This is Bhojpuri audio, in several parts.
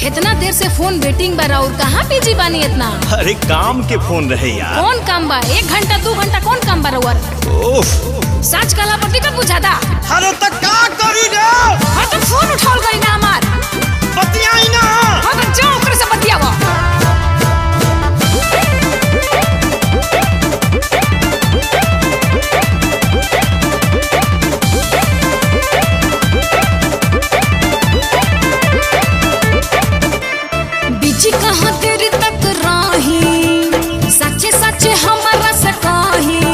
इतना देर से फोन वेटिंग बा और कहाँ बिजी बानी इतना? अरे काम के फोन रहे यार। कौन काम बा? 1 घंटा 2 घंटा कौन काम बा रउआ? सच कला पट्टी का बुझाता। अरे तो का करी रे? हां तो फोन उठाल गई ना हमार। बतियाई ना। हां तो जाओ ओकरे से बतियावा। बिजी कहाँ तेरी तक राही, सच्चे सच्चे हमारा से कही।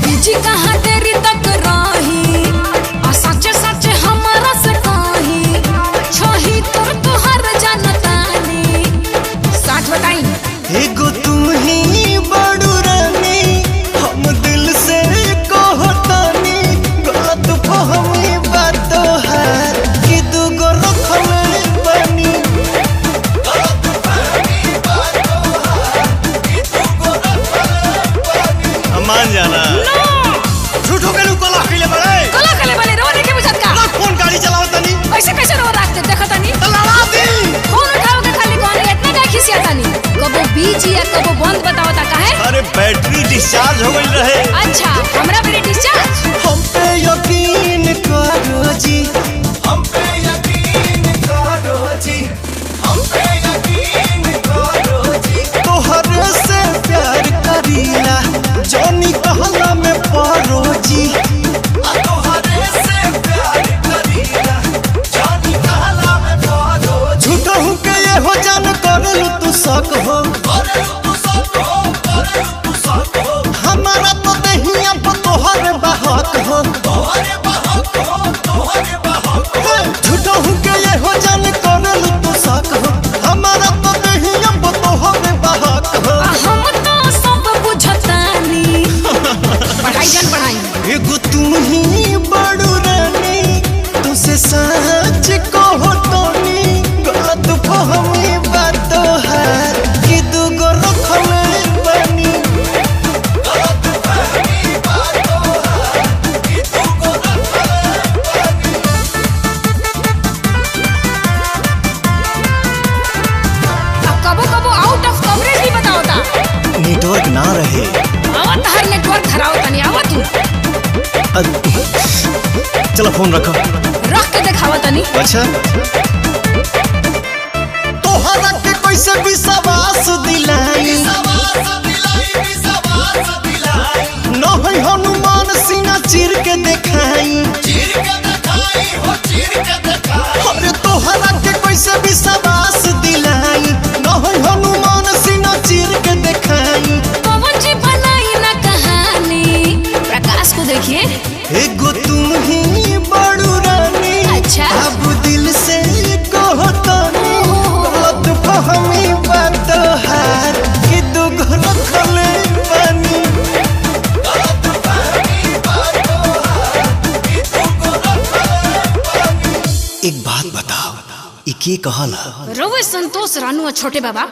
बिजी कहाँ तेरी तक राही, और सच्चे सच्चे हमारा से कही। छोही तोर तुहर जनतानी, सच बताई। एगो तू ही बड़ू रानी, हम दिल से कहतानी। गलत फहमी बात है कि दूगो रखले बनी। गलत फहमी बात है कि दूगो रखले बनी। मान जाना। झूठो के कला कइले बड़े। कला कले वाले रो रे के बुझत का? फोन गाड़ी चलावतानी। ऐसे कैसे रो रास्ते देखतानी? लड़ा दी। फोन उठाओ के खाली कौन इतना का खिसियातानी? कबो बीजी या कबो बंद बतावता काहे? अरे बैटरी डिस्चार्ज हो गई रहे। अच्छा हमरा पे डिस्चार्ज? हम पे यकीन करो जी, हम पे यकीन करो जी, हम पे यकीन करो जी। तोहरे से प्यार करीला, जानी कहला में पारो जी। तोहरे से प्यार करीला, जानी कहला में पारो। झूठा हूँ के ये हो जान करलू तू शक हो, करलू तू शक हो, करलू तू शक हो। हमारा तो दहिया पर तोहरे बहक हो, तोहरे बहक हो, तोहरे बहक हो। झूठा हूँ के ये हो जान करलू तू शक हो। हमारा तो दहिया पर तोहरे बहक हो। हम तो सब बुझतानी। पढ़ाई जन पढ़ाई। एगो तू ही बड़ू रानी, तुझसे सच कहो तोनी। गलत फहमी बात है कि दूगो रखले बनी। गलत फहमी बात है कि दूगो रखले बनी। अब कबो कबो आउट ऑफ कवरेज भी बताओता। नेटवर्क ना रहे। आवत हर नेटवर्क धरावतानी आवत तू। चलो फोन रखो। रख के दिखावतानी। अच्छा तोहरा के कैसे विश्वास दिलाई, न है हनुमान सिंह चीर के देखाई। अरे तोहरा के कैसे विश्वास दिलाई, न है हनुमान सिंह चीर के देखाई। पवन जी बनाई ना कहानी, प्रकाश को देखिए। एगो तुम ही बड़ू रानी, अच्छा। अब दिल से कहतानी। गलत फहमी बात है कि दूगो रखले बनी। गलत फहमी बात है कि दूगो रखले बनी। एक बात बताओ, ई के कहला? रोवे संतोष रानू और छोटे बाबा।